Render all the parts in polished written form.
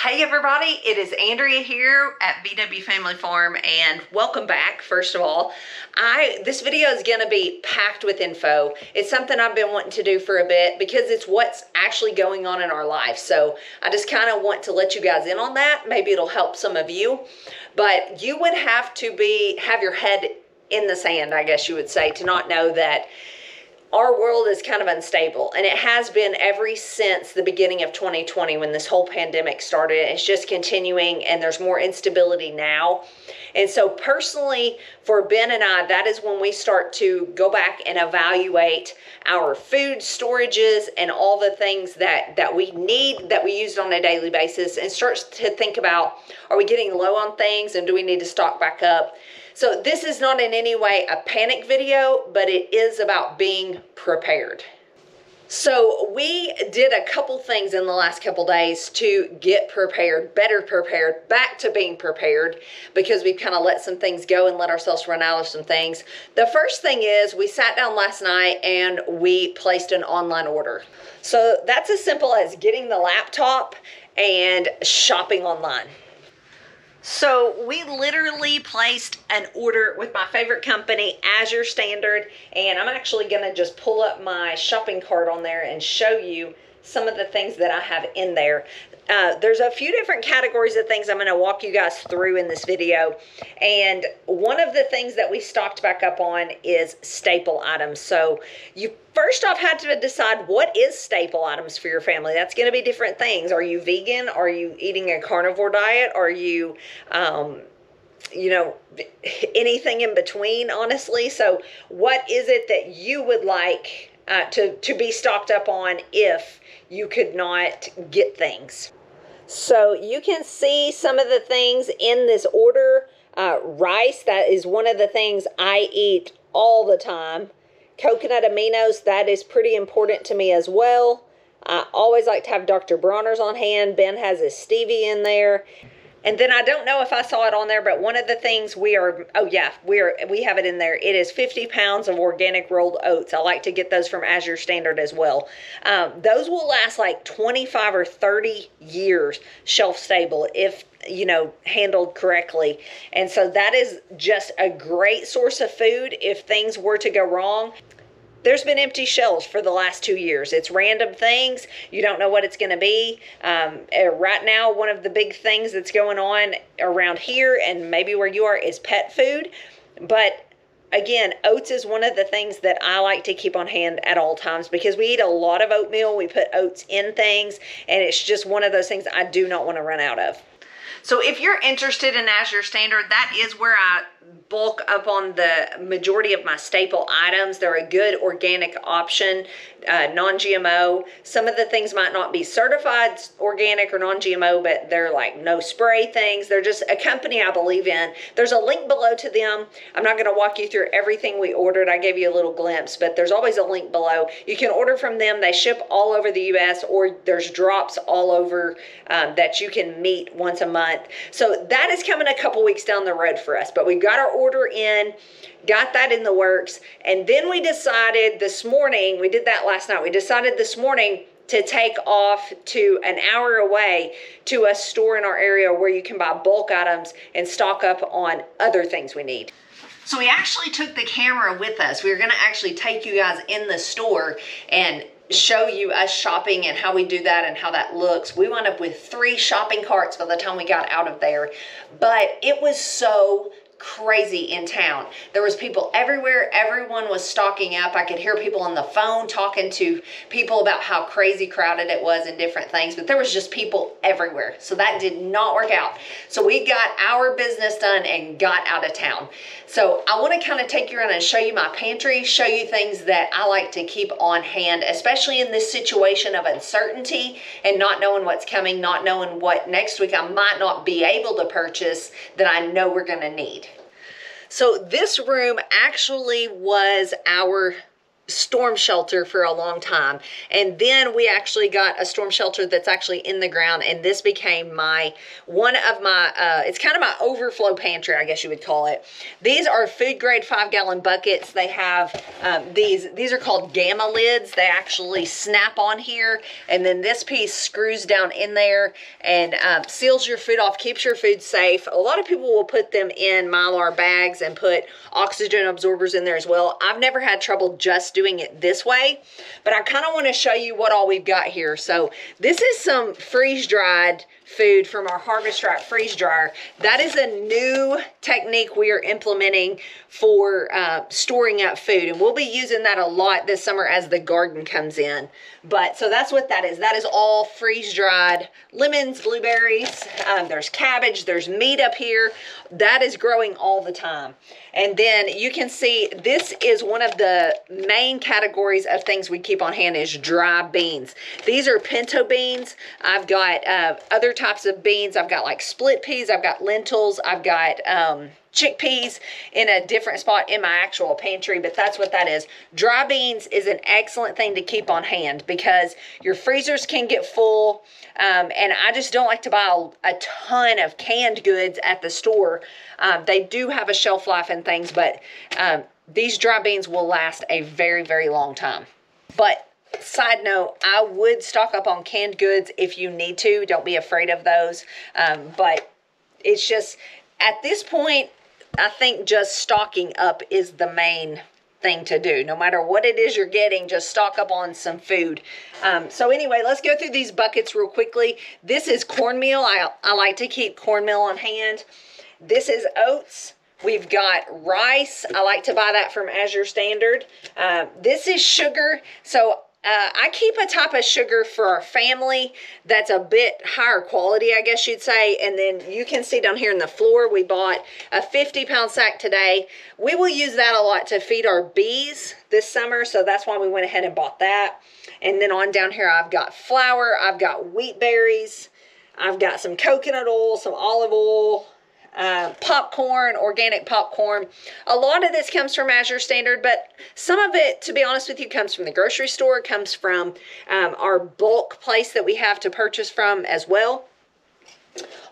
Hey everybody, it is Andrea here at VW Family Farm and welcome back. First of all, this video is going to be packed with info. It's something I've been wanting to do for a bit because it's what's actually going on in our life. So I just kind of want to let you guys in on that. Maybe it'll help some of you, but you would have to have your head in the sand, I guess you would say, to not know that our world is kind of unstable, and it has been ever since the beginning of 2020 when this whole pandemic started. It's just continuing, and there's more instability now. And so personally, for Ben and I, that is when we start to go back and evaluate our food storages and all the things that we need, that we use on a daily basis, and start to think about, are we getting low on things and do we need to stock back up? So this is not in any way a panic video, but it is about being prepared. So we did a couple things in the last couple days to get prepared, better prepared, back to being prepared, because we've kind of let some things go and let ourselves run out of some things. The first thing is we sat down last night and we placed an online order. So that's as simple as getting the laptop and shopping online. So we literally placed an order with my favorite company, Azure Standard, and I'm actually going to just pull up my shopping cart on there and show you some of the things that I have in there. There's a few different categories of things I'm going to walk you guys through in this video, and one of the things that we stocked back up on is staple items. So you first off had to decide what is staple items for your family. That's going to be different things. Are you vegan? Are you eating a carnivore diet? Are you you know, anything in between, honestly? So what is it that you would like to be stocked up on if you could not get things? So you can see some of the things in this order. Rice, that is one of the things I eat all the time. Coconut aminos, that is pretty important to me as well. I always like to have Dr. Bronner's on hand. Ben has his stevia in there. And then I don't know if I saw it on there, but one of the things we have it in there. It is 50 pounds of organic rolled oats. I like to get those from Azure Standard as well. Those will last like 25 or 30 years shelf stable if, you know, handled correctly. And so that is just a great source of food if things were to go wrong. There's been empty shelves for the last 2 years. It's random things. You don't know what it's going to be. Right now, one of the big things that's going on around here and maybe where you are is pet food. But again, oats is one of the things that I like to keep on hand at all times because we eat a lot of oatmeal. We put oats in things, and it's just one of those things I do not want to run out of. So if you're interested in Azure Standard, that is where I bulk up on the majority of my staple items. They're a good organic option, non-GMO. Some of the things might not be certified organic or non-GMO, but they're like no spray things. They're just a company I believe in. There's a link below to them. I'm not going to walk you through everything we ordered. I gave you a little glimpse, but there's always a link below. You can order from them. They ship all over the U.S., or there's drops all over that you can meet once a month. So that is coming a couple weeks down the road for us, but we got our order in, got that in the works, and then we decided this morning, we did that last night, we decided this morning to take off to an hour away to a store in our area where you can buy bulk items and stock up on other things we need. So we actually took the camera with us. We were going to actually take you guys in the store and show you us shopping and how we do that and how that looks. We wound up with 3 shopping carts by the time we got out of there, but it was so crazy in town. There was people everywhere. Everyone was stocking up. I could hear people on the phone talking to people about how crazy crowded it was and different things, but there was just people everywhere. So that did not work out. So we got our business done and got out of town. So I want to kind of take you around and show you my pantry, show you things that I like to keep on hand, especially in this situation of uncertainty and not knowing what's coming, not knowing what next week I might not be able to purchase that I know we're going to need. So this room actually was our storm shelter for a long time, and then we actually got a storm shelter that's actually in the ground, and this became one of my it's kind of my overflow pantry, I guess you would call it. These are food grade 5-gallon buckets. They have these are called gamma lids. They actually snap on here, and then this piece screws down in there and seals your food off, keeps your food safe. A lot of people will put them in Mylar bags and put oxygen absorbers in there as well. I've never had trouble just doing it this way, but I kind of want to show you what all we've got here. So this is some freeze-dried food from our Harvest Right freeze dryer. That is a new technique we are implementing for storing up food, and we'll be using that a lot this summer as the garden comes in. But so that's what that is. That is all freeze-dried lemons, blueberries, there's cabbage, there's meat up here. That is growing all the time. And then you can see this is one of the main categories of things we keep on hand is dry beans. These are pinto beans. I've got other types of beans. I've got like split peas. I've got lentils. I've got chickpeas in a different spot in my actual pantry, but that's what that is. Dry beans is an excellent thing to keep on hand because your freezers can get full, and I just don't like to buy a ton of canned goods at the store. They do have a shelf life and things, but these dry beans will last a very, very long time. But side note, I would stock up on canned goods if you need to. Don't be afraid of those. But it's just, at this point, I think just stocking up is the main thing to do. No matter what it is you're getting, just stock up on some food. So anyway, let's go through these buckets real quickly. This is cornmeal. I like to keep cornmeal on hand. This is oats. We've got rice. I like to buy that from Azure Standard. This is sugar. So I keep a type of sugar for our family that's a bit higher quality, I guess you'd say. And then you can see down here in the floor, we bought a 50-pound sack today. We will use that a lot to feed our bees this summer, so that's why we went ahead and bought that. And then on down here, I've got flour, I've got wheat berries, I've got some coconut oil, some olive oil, popcorn, organic popcorn. A lot of this comes from Azure Standard, but some of it, to be honest with you, comes from the grocery store, comes from our bulk place that we have to purchase from as well.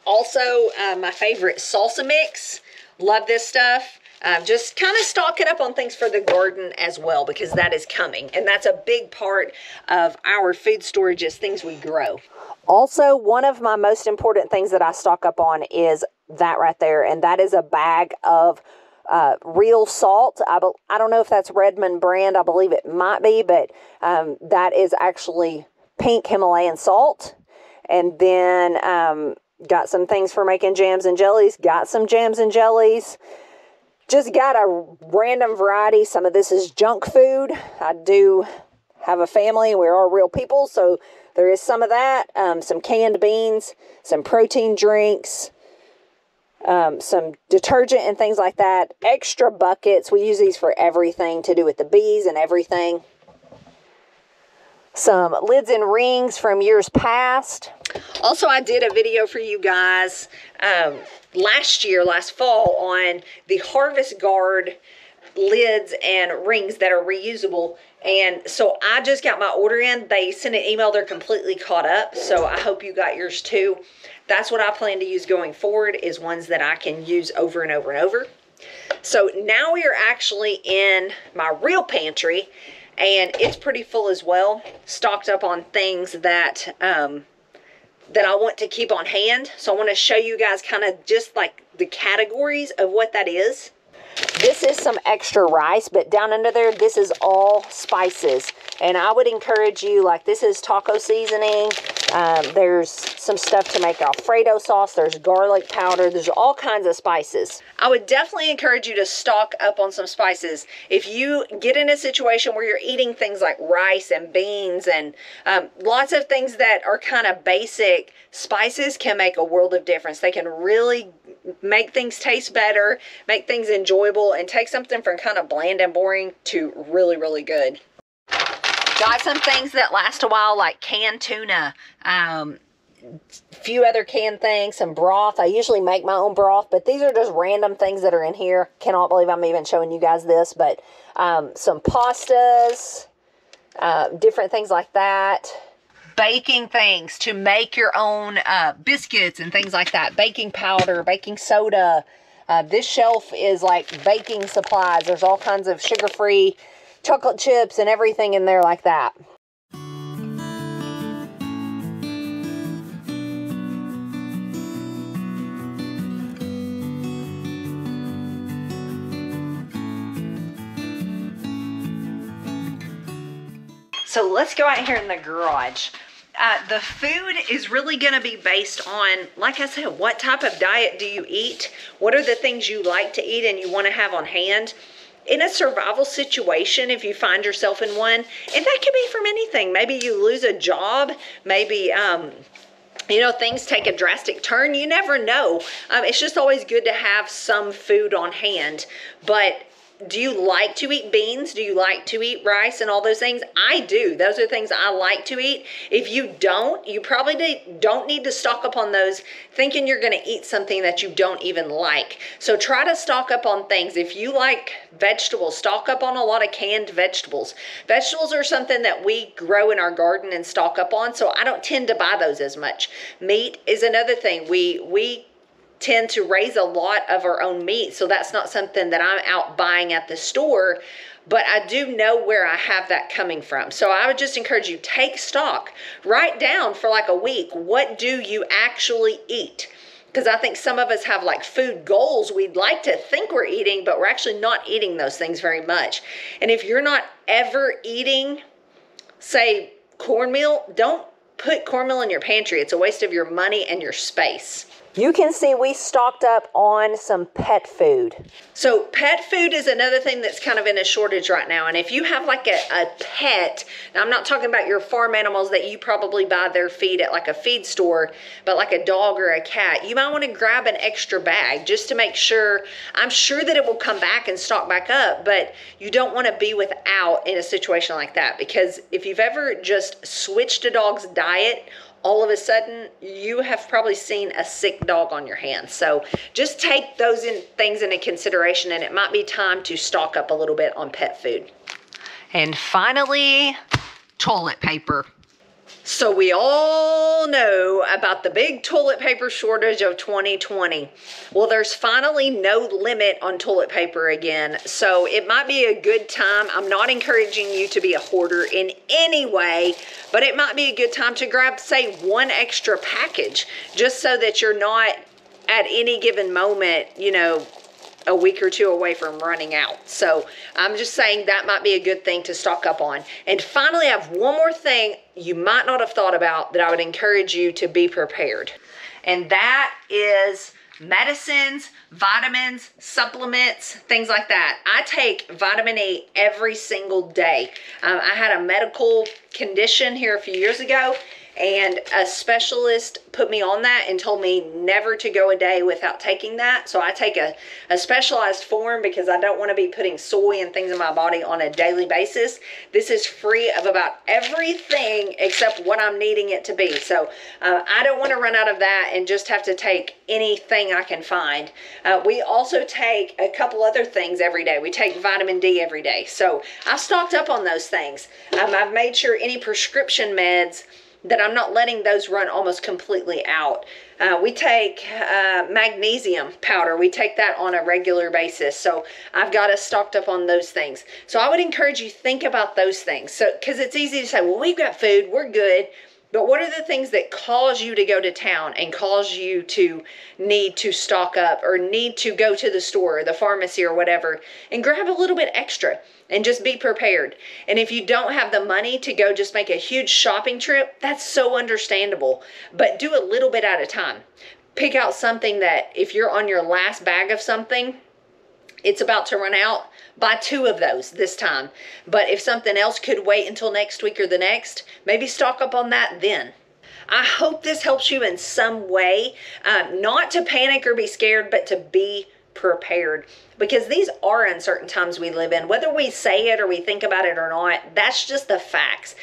Also, my favorite salsa mix. Love this stuff. Just kind of stocking up on things for the garden as well, because that is coming. And that's a big part of our food storage is things we grow. Also, one of my most important things that I stock up on is that right there, and that is a bag of real salt. I don't know if that's Redmond brand. I believe it might be, but that is actually pink Himalayan salt. And then got some things for making jams and jellies. Got some jams and jellies. Just got a random variety. Some of this is junk food. I do have a family. We're all real people, so there is some of that. Some canned beans, some protein drinks, some detergent and things like that. Extra buckets. We use these for everything to do with the bees and everything. Some lids and rings from years past. Also, I did a video for you guys last fall on the Harvest Guard lids and rings that are reusable. And so I just got my order in. They sent an email. They're completely caught up. So I hope you got yours too. That's what I plan to use going forward, is ones that I can use over and over and over. So now we are actually in my real pantry, and it's pretty full as well. Stocked up on things that that I want to keep on hand. So I want to show you guys kind of just like the categories of what that is. This is some extra rice, but down under there, this is all spices. And I would encourage you, like this is taco seasoning. There's some stuff to make Alfredo sauce. There's garlic powder. There's all kinds of spices. I would definitely encourage you to stock up on some spices. If you get in a situation where you're eating things like rice and beans and lots of things that are kind of basic, spices can make a world of difference. They can really make things taste better, make things enjoyable, and take something from kind of bland and boring to really, really good. Got some things that last a while, like canned tuna, few other canned things, some broth. I usually make my own broth, but these are just random things that are in here. Cannot believe I'm even showing you guys this, but some pastas, different things like that. Baking things to make your own biscuits and things like that. Baking powder, baking soda. This shelf is like baking supplies. There's all kinds of sugar-free chocolate chips and everything in there like that. So let's go out here in the garage. The food is really going to be based on, like I said, what type of diet do you eat? What are the things you like to eat and you want to have on hand? In a survival situation, if you find yourself in one, and that could be from anything. Maybe you lose a job. Maybe, you know, things take a drastic turn. You never know. It's just always good to have some food on hand. But do you like to eat beans? Do you like to eat rice and all those things? I do. Those are things I like to eat. If you don't, you probably don't need to stock up on those thinking you're going to eat something that you don't even like. So try to stock up on things. If you like vegetables, stock up on a lot of canned vegetables. Vegetables are something that we grow in our garden and stock up on, so I don't tend to buy those as much. Meat is another thing. We tend to raise a lot of our own meat, so that's not something that I'm out buying at the store, but I do know where I have that coming from. So I would just encourage you, take stock, write down for like a week, what do you actually eat? Because I think some of us have like food goals we'd like to think we're eating, but we're actually not eating those things very much. And if you're not ever eating, say, cornmeal, don't put cornmeal in your pantry. It's a waste of your money and your space. You can see we stocked up on some pet food. So pet food is another thing that's kind of in a shortage right now. And if you have like a pet, now I'm not talking about your farm animals that you probably buy their feed at like a feed store, but like a dog or a cat, you might want to grab an extra bag just to make sure. I'm sure that it will come back and stock back up, but you don't want to be without in a situation like that, because if you've ever just switched a dog's diet, all of a sudden, you have probably seen a sick dog on your hands. So just take those things into consideration, and it might be time to stock up a little bit on pet food. And finally, toilet paper. So we all know about the big toilet paper shortage of 2020. Well, there's finally no limit on toilet paper again. So it might be a good time. I'm not encouraging you to be a hoarder in any way, but it might be a good time to grab, say, one extra package, just so that you're not at any given moment, you know, a week or two away from running out. So I'm just saying that might be a good thing to stock up on. And finally, I have one more thing you might not have thought about that I would encourage you to be prepared. And that is medicines, vitamins, supplements, things like that. I take vitamin E every single day. I had a medical condition here a few years ago, and a specialist put me on that and told me never to go a day without taking that. So I take a specialized form because I don't want to be putting soy and things in my body on a daily basis. This is free of about everything except what I'm needing it to be. So I don't want to run out of that and just have to take anything I can find. We also take a couple other things every day. We take vitamin D every day. So I've stocked up on those things. I've made sure any prescription meds that I'm not letting those run almost completely out. We take magnesium powder. We take that on a regular basis. So I've got us stocked up on those things. So I would encourage you, think about those things. So, because it's easy to say, well, we've got food, we're good. But what are the things that cause you to go to town and cause you to need to stock up or need to go to the store or the pharmacy or whatever and grab a little bit extra and just be prepared? And if you don't have the money to go just make a huge shopping trip, that's so understandable. But do a little bit at a time. Pick out something that if you're on your last bag of something, it's about to run out, buy 2 of those this time. But if something else could wait until next week or the next, maybe stock up on that then. I hope this helps you in some way, not to panic or be scared, but to be prepared, because these are uncertain times we live in. Whether we say it or we think about it or not, that's just the facts.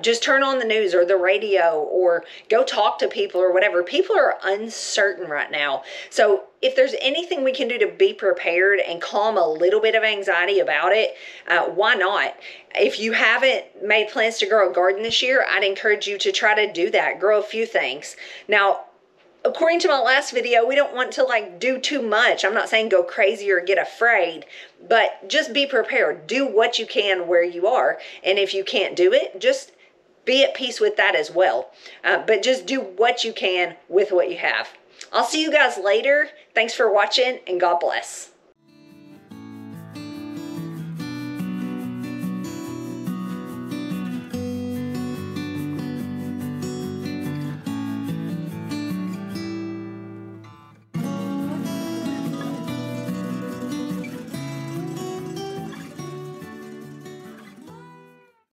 Just turn on the news or the radio or go talk to people or whatever. People are uncertain right now. So if there's anything we can do to be prepared and calm a little bit of anxiety about it, why not? If you haven't made plans to grow a garden this year, I'd encourage you to try to do that. Grow a few things. Now, according to my last video, we don't want to like do too much. I'm not saying go crazy or get afraid, but just be prepared. Do what you can where you are. And if you can't do it, just be at peace with that as well. But just do what you can with what you have. I'll see you guys later. Thanks for watching, and God bless.